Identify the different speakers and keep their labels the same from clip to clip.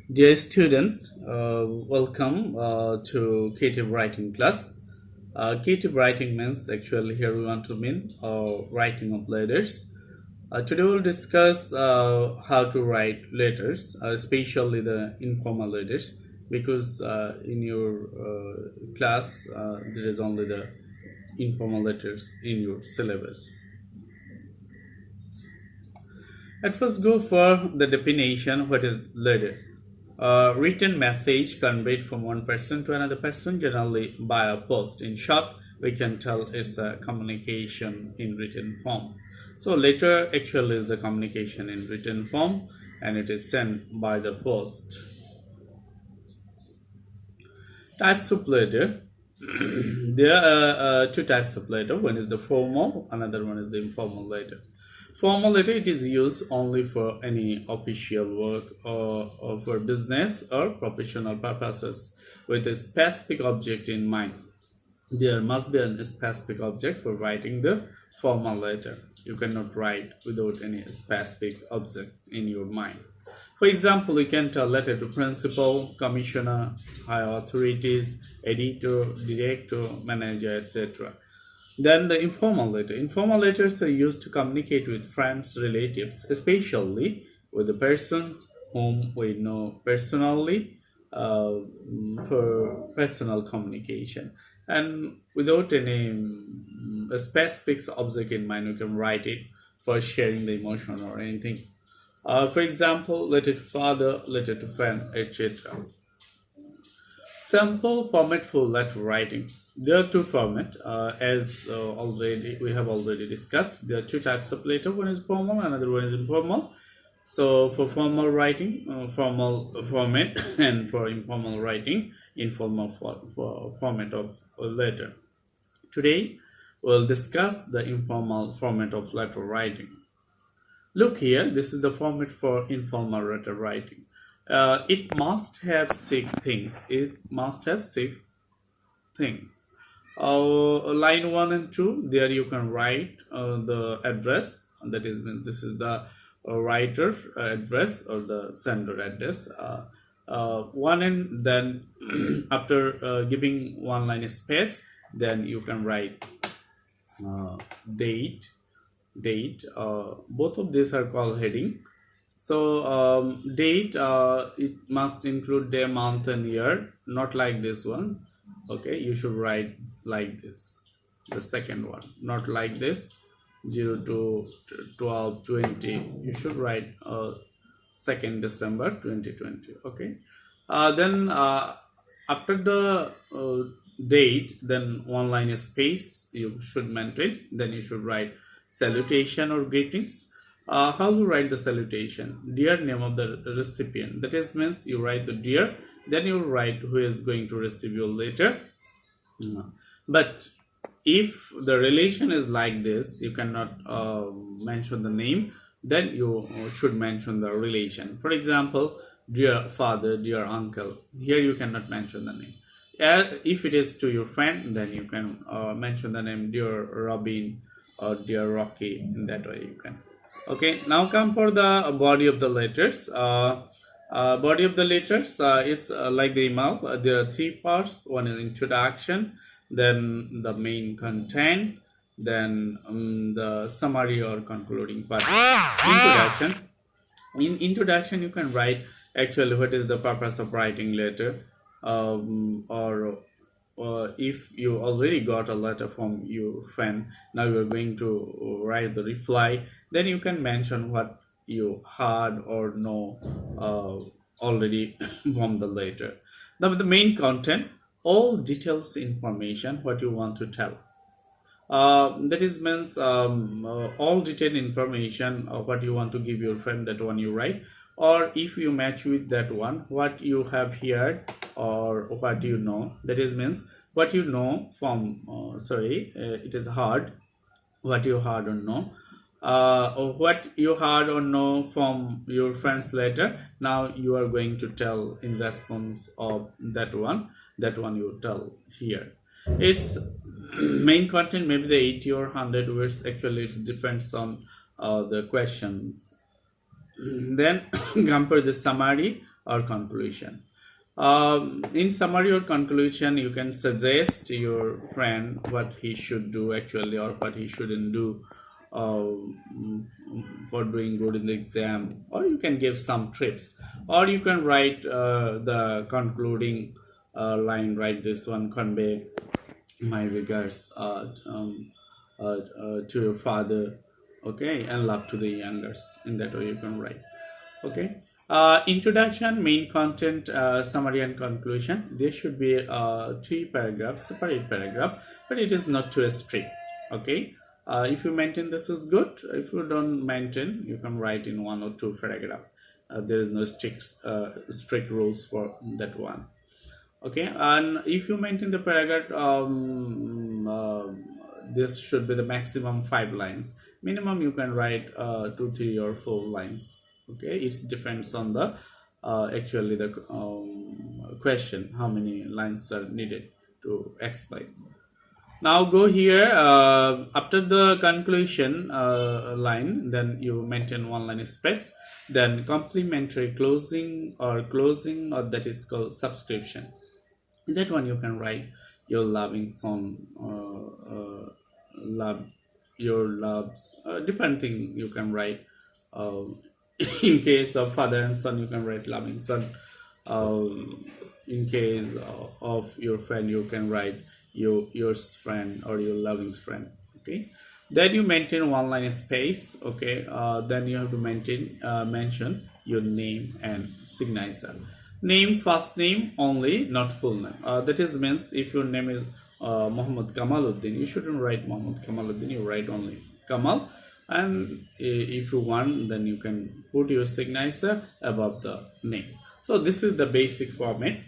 Speaker 1: Dear student, welcome to creative writing class. Creative writing means actually here we want to mean writing of letters. Today we'll discuss how to write letters, especially the informal letters, because in your class there is only the informal letters in your syllabus. At first, go for the definition. What is letter? Written message conveyed from one person to another person, generally by a post. In short, we can tell it's a communication in written form. So, letter actually is the communication in written form, and it is sent by the post. Types of letter. There are two types of letter. One is the formal, another one is the informal letter. Formal letter, it is used only for any official work or for business or professional purposes with a specific object in mind. There must be a specific object for writing the formal letter. You cannot write without any specific object in your mind. For example, you can tell letter to principal, commissioner, higher authorities, editor, director, manager, etc. Then the informal letter. Informal letters are used to communicate with friends, relatives, especially with the persons whom we know personally for personal communication. And without any specific object in mind, we can write it for sharing the emotion or anything. For example, letter to father, letter to friend, etc. Sample format for letter writing. There are two formats, as already we have already discussed. There are two types of letter. One is formal, another one is informal. So for formal writing, formal format, and for informal writing, informal for format of a letter. Today, we'll discuss the informal format of letter writing. Look here, this is the format for informal letter writing. It must have six things. It must have six things. Line 1 and 2, there you can write the address. That is, this is the writer address or the sender address. One, and then after giving one line space, then you can write uh, date both of these are called heading. So date, it must include day, month and year, not like this one. Okay, you should write like this, the second one, not like this, 0 to 12 20. You should write 2nd December 2020. Okay, then after the date, then one line space you should maintain. Then you should write salutation or greetings. How you write the salutation? Dear name of the recipient. That is means you write the dear, then you write who is going to receive your letter. But if the relation is like this, you cannot mention the name. Then you should mention the relation. For example, dear father, dear uncle. Here you cannot mention the name. If it is to your friend, then you can mention the name dear Robin or dear Rocky. In that way you can. Okay, now come for the body of the letters. Body of the letters is like the email. There are three parts. One is introduction, then the main content, then the summary or concluding part. Introduction. In introduction, you can write actually what is the purpose of writing letter, or if you already got a letter from your friend, now you are going to write the reply, then you can mention what you heard or know already from the letter. Now the main content, all details information what you want to tell. That is means all detailed information of what you want to give your friend, that one you write. Or if you match with that one, what you have heard or what you know, that is means what you know from it is hard, what you heard or know, or what you heard or know from your friend's letter. Now you are going to tell in response of that one you tell here. Its main content maybe the 80 or 100 words. Actually it depends on the questions. Then compare the summary. or conclusion. In summary or conclusion, you can suggest to your friend what he should do actually or what he shouldn't do for doing good in the exam, or you can give some tips, or you can write the concluding line. Write this one: convey my regards to your father, okay, and love to the youngers. In that way, you can write. Okay. Introduction, main content, summary, and conclusion. There should be 3 paragraphs, separate paragraph, but it is not too strict. Okay. If you maintain, this is good. If you don't maintain, you can write in 1 or 2 paragraph. There is no strict rules for that one. Okay, and if you maintain the paragraph, this should be the maximum 5 lines. Minimum you can write 2, 3, or 4 lines. Okay, it depends on the actually the question, how many lines are needed to explain. Now go here, after the conclusion line, then you maintain 1 line space, then complementary closing, or that is called subscription. In that one you can write your loving son, love your loves, different thing you can write. In case of father and son, you can write loving son. In case of your friend, you can write your friend or your loving friend. Okay, then you maintain 1 line space. Okay, then you have to mention your name and signature. Name, first name only, not full name. That is means if your name is Muhammad Kamaluddin, you shouldn't write Muhammad Kamaluddin, you write only Kamal. And if you want, then you can put your signature above the name. So this is the basic format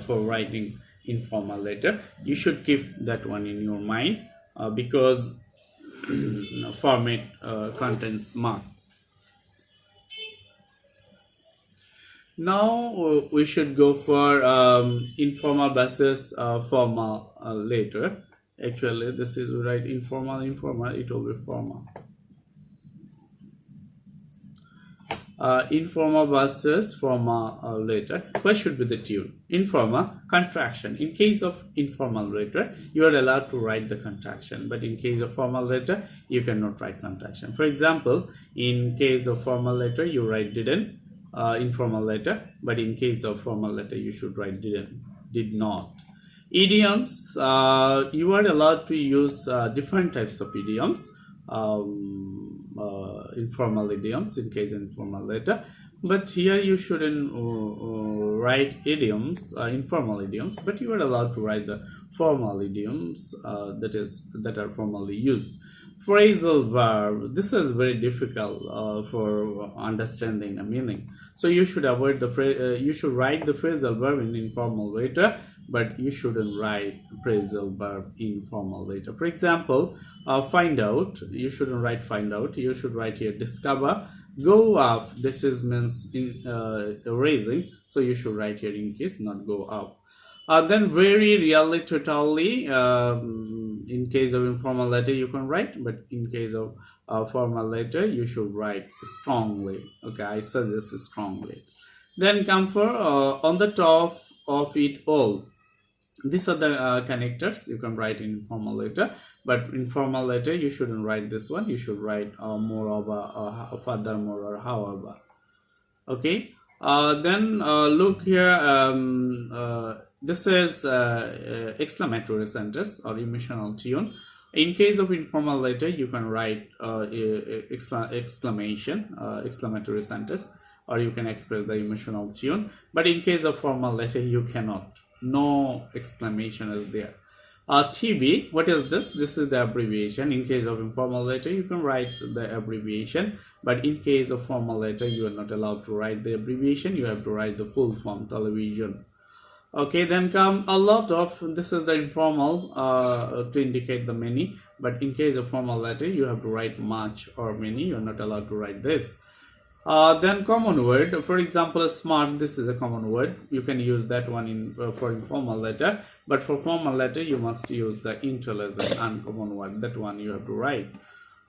Speaker 1: for writing informal letter. You should keep that one in your mind because format contains mark. Now we should go for informal versus formal later. Actually, this is right, informal, it will be formal. Informal versus formal later. What should be the tune? Informal, contraction. In case of informal letter, you are allowed to write the contraction, but in case of formal letter, you cannot write contraction. For example, in case of formal letter, you write didn't. Informal letter, but in case of formal letter, you should write did not. Idioms, you are allowed to use different types of idioms, informal idioms in case of informal letter, but here you shouldn't write idioms, informal idioms, but you are allowed to write the formal idioms that are formally used. Phrasal verb, this is very difficult for understanding the meaning, so you should avoid you should write the phrasal verb in informal letter, but you shouldn't write phrasal verb in formal letter. For example, find out, you shouldn't write find out, you should write here discover. Go up, this is means in raising, so you should write here in case, not go up. Then very, really, totally, in case of informal letter you can write, but in case of formal letter you should write strongly. Okay, I suggest strongly. Then come for on the top of it all. These are the connectors you can write in formal letter, but in formal letter you shouldn't write this one, you should write moreover, furthermore, or however. Okay, then look here, this is exclamatory sentence or emotional tune. In case of informal letter, you can write exclamation, exclamatory sentence, or you can express the emotional tune, but in case of formal letter you cannot, no exclamation is there. TB, what is this? This is the abbreviation. In case of informal letter you can write the abbreviation, but in case of formal letter you are not allowed to write the abbreviation, you have to write the full form, television. Okay, then come a lot of, this is the informal to indicate the many, but in case of formal letter you have to write much or many, you are not allowed to write this. Then common word, for example, smart, this is a common word, you can use that one in for informal letter, but for formal letter you must use the intelligent, uncommon word, that one you have to write.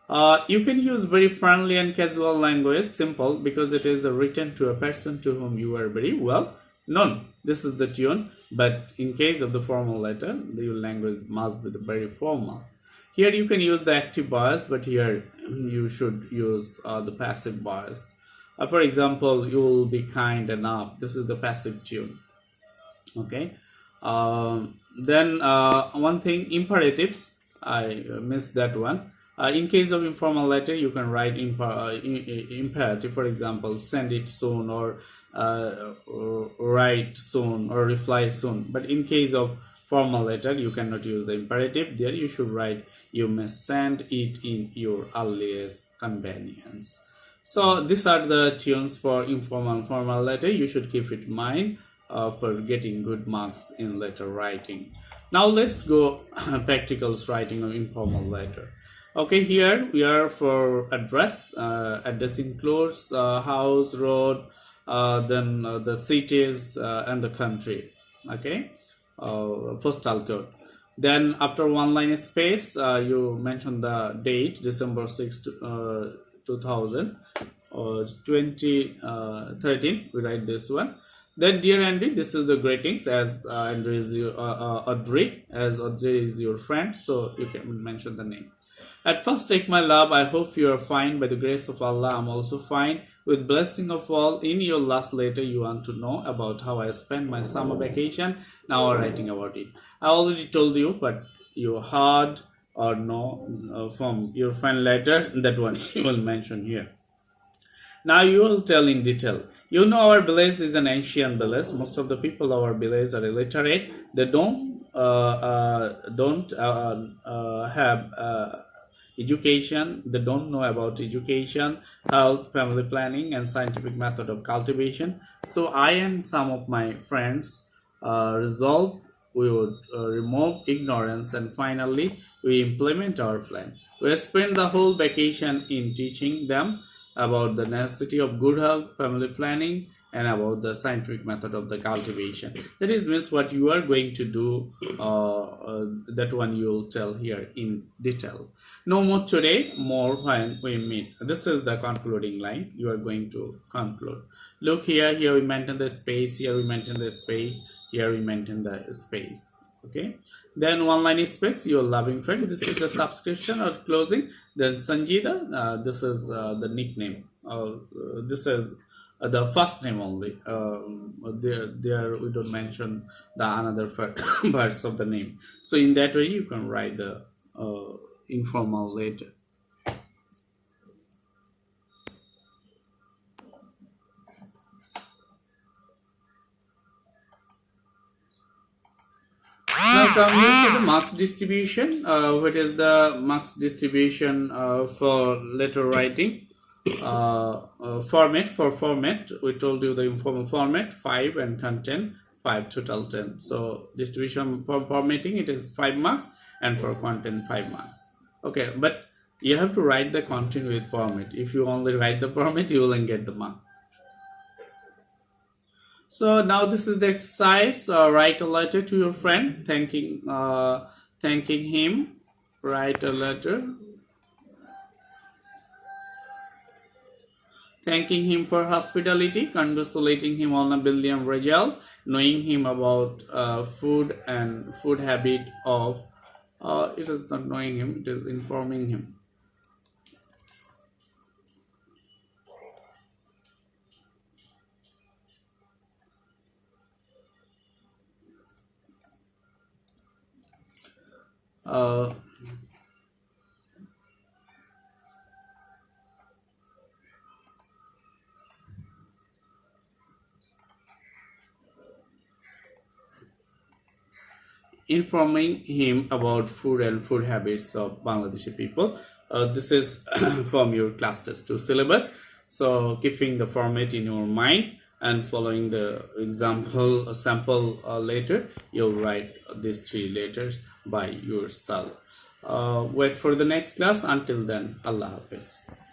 Speaker 1: You can use very friendly and casual language, simple, because it is written to a person to whom you are very well known. This is the tune, but in case of the formal letter, your language must be very formal. Here you can use the active voice, but here you should use the passive voice. For example, you will be kind enough. This is the passive tune. Okay. Then one thing, imperatives, I missed that one. In case of informal letter, you can write imperative, for example, send it soon, or write soon, or reply soon. But in case of formal letter, you cannot use the imperative. There you should write, you may send it in your earliest convenience. So these are the tunes for informal and formal letter. You should keep it in mind for getting good marks in letter writing. Now let's go practicals writing of informal letter. Okay, here we are for address. Address includes house, road, then the cities and the country. Okay, postal code. Then after one line space, you mention the date, December 6th, 2000 or 2013. We write this one. Then dear Andy, this is the greetings, as Andrew is your Audrey, as Audrey is your friend, so you can mention the name. At first, take my love. I hope you are fine. By the grace of Allah, I'm also fine. With blessing of all, in your last letter, you want to know about how I spent my summer vacation. Now I'm writing about it. I already told you, but you heard or know from your friend letter. That one you will mention here. Now you will tell in detail. You know our village is an ancient village. Most of the people of our village are illiterate. They don't have education. They don't know about education, health, family planning, and scientific method of cultivation. So I and some of my friends resolve we would remove ignorance, and finally we implement our plan. We spend the whole vacation in teaching them about the necessity of good health, family planning, and about the scientific method of the cultivation. That is means what you are going to do. That one you will tell here in detail. No more today, more when we meet. This is the concluding line. You are going to conclude. Look here. Here we maintain the space. Here we maintain the space. Here we maintain the space. Okay, then one line space, your loving friend. This is the subscription or closing. Then Sanjida, this is the nickname. This is the first name only. There we don't mention the another parts of the name. So in that way you can write the informal letter. Now come here for the marks distribution. What is the marks distribution for letter writing? Format, for format, we told you the informal format 5 and content 5, total 10. So distribution for formatting, it is 5 marks, and for content 5 marks. Okay, but you have to write the content with format. If you only write the format, you will get the mark. So now this is the exercise. Write a letter to your friend thanking him. Write a letter thanking him for hospitality, congratulating him on a billion result, knowing him about food and food habit of. It is not knowing him; it is informing him. Uh, Informing him about food and food habits of Bangladeshi people. This is from your class test 2 syllabus. So keeping the format in your mind and following the example sample later, you'll write these 3 letters by yourself. Wait for the next class. Until then, Allah Hafiz.